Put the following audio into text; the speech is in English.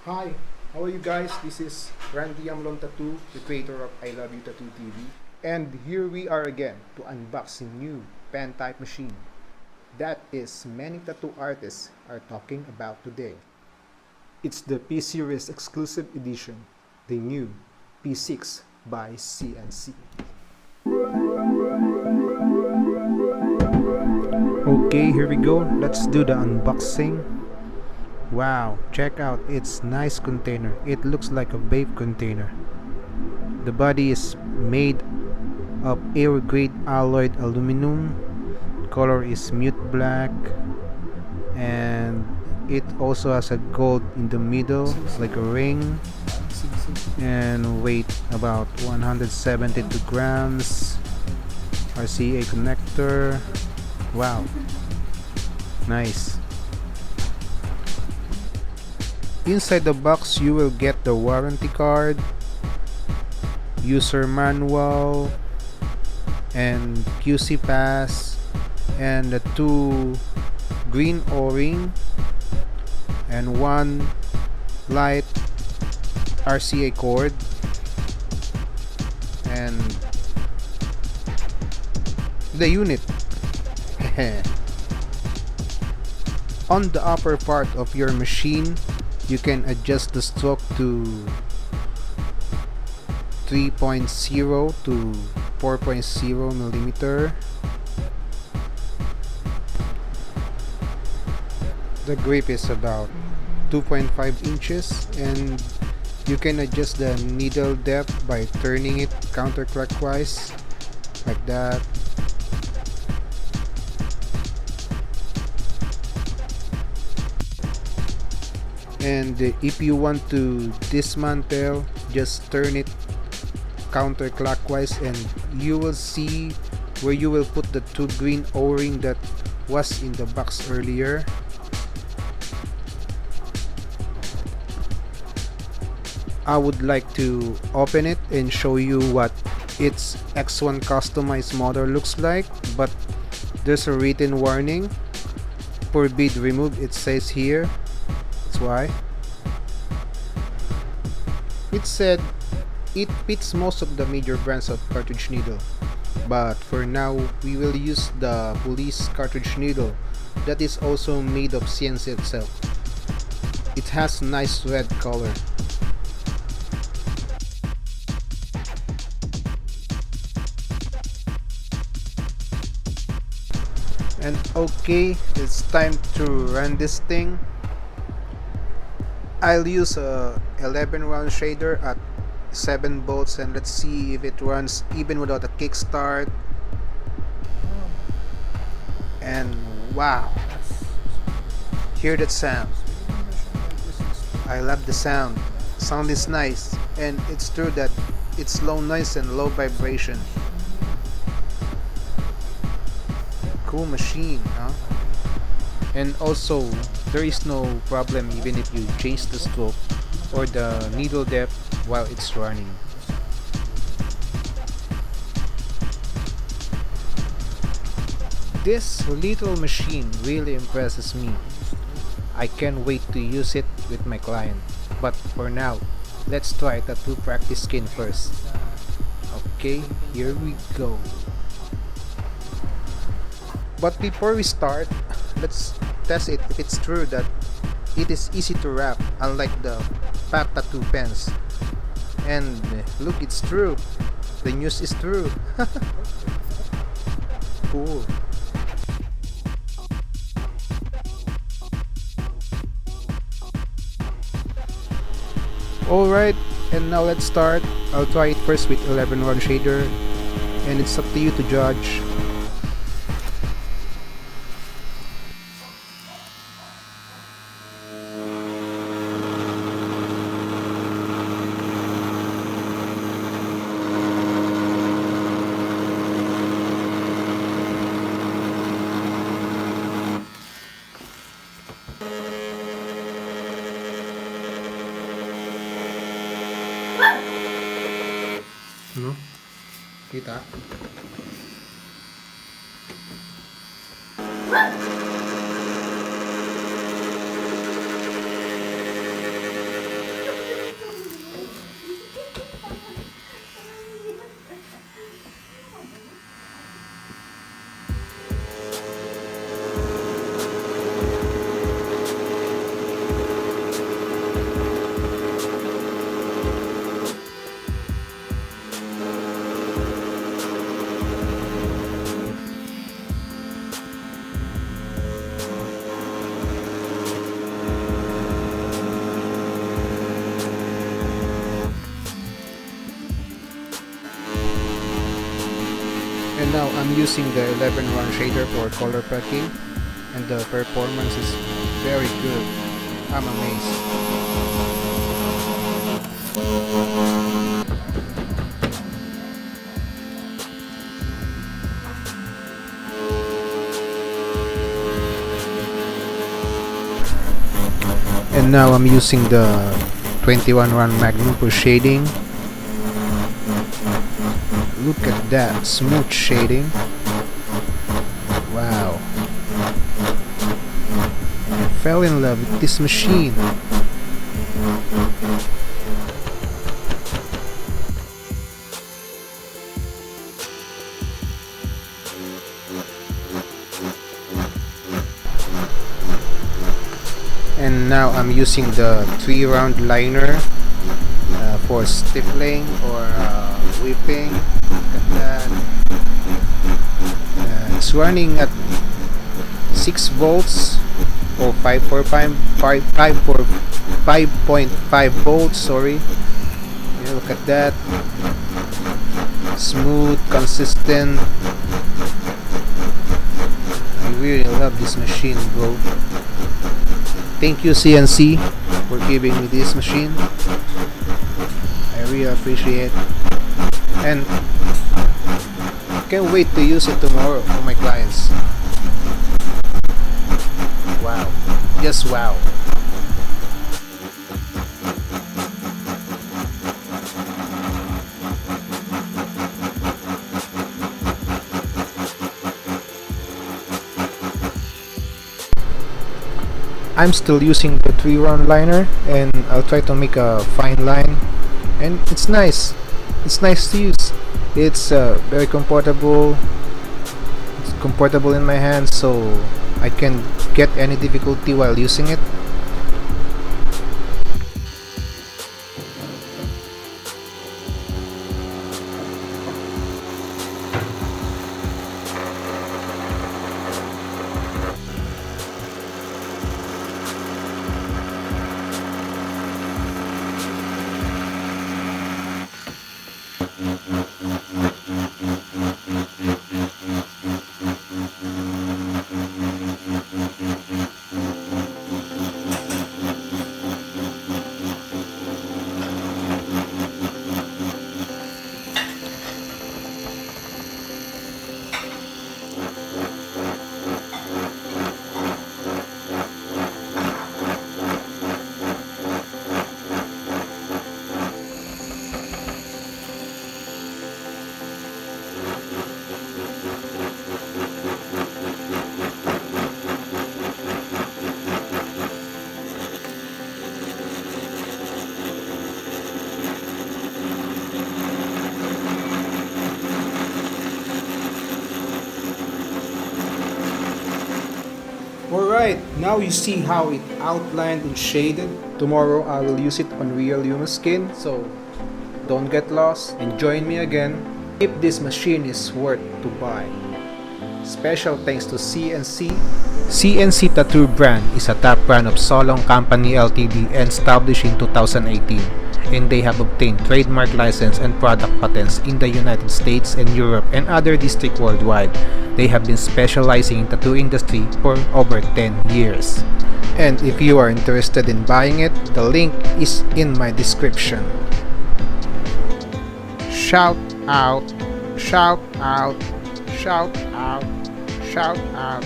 Hi, how are you guys? This is Randy Amlon Tattoo, the creator of I Love You Tattoo TV. And here we are again to unbox a new pen type machine that is many tattoo artists are talking about today. It's the P Series exclusive edition, the new P6 by CNC. Okay, here we go. Let's do the unboxing. Wow, check out its nice container. It looks like a vape container. The body is made of air grade alloyed aluminum. Color is mute black, and it also has a gold in the middle like a ring, and weight about 172 grams. RCA connector. Wow, nice. Inside the box you will get the warranty card, user manual, and QC pass, and the two green O-ring and one light RCA cord, and the unit. On the upper part of your machine you can adjust the stroke to 3.0 to 4.0 millimeter. The grip is about 2.5 inches, and you can adjust the needle depth by turning it counterclockwise like that. And if you want to dismantle, just turn it counterclockwise and you will see where you will put the two green O-ring that was in the box earlier. I would like to open it and show you what its X1 customized model looks like, but there's a written warning: forbid remove, it says here. That's why. It said it fits most of the major brands of cartridge needle, but for now we will use the police cartridge needle that is also made of CNC itself. It has nice red color. And okay, it's time to run this thing. I'll use a 11 round shader at 7 volts, and let's see if it runs even without a kickstart. And wow, hear that sound. I love the sound. Sound is nice, and it's true that it's low noise and low vibration. Cool machine, huh? And also there is no problem even if you change the stroke or the needle depth while it's running. This little machine really impresses me. I can't wait to use it with my client, but for now let's try tattoo practice skin first. Okay, here we go. But before we start, let's test it if it's true that it is easy to wrap, unlike the fat tattoo pens. And look, it's true. The news is true. Cool. Alright, and now let's start. I'll try it first with 11 round shader, and it's up to you to judge. Ano? Kita? And now I'm using the 11 run shader for color packing, and the performance is very good. I'm amazed. And now I'm using the 21 run Magnum for shading. Look at that smooth shading. Wow. I fell in love with this machine. And now I'm using the 3-round liner for stippling or whipping. Look at that. It's running at 6 volts or 5.5 volts. Sorry. Yeah, look at that. Smooth, consistent. I really love this machine, bro. Thank you, CNC, for giving me this machine. I really appreciate it. And can't wait to use it tomorrow for my clients. Wow. Just wow. I'm still using the 3-round liner, and I'll try to make a fine line, and it's nice to use. It's very comfortable. It's comfortable in my hands, so I can get any difficulty while using it. Alright, now you see how it outlined and shaded. Tomorrow I will use it on real human skin, so don't get lost and join me again if this machine is worth to buy. Special thanks to CNC. CNC Tattoo brand is a top brand of Solong Company Ltd and established in 2018, and they have obtained trademark license and product patents in the United States and Europe and other districts worldwide. They have been specializing in tattoo industry for over 10 years. And if you are interested in buying it, the link is in my description. Shout out, shout out, shout out, shout out.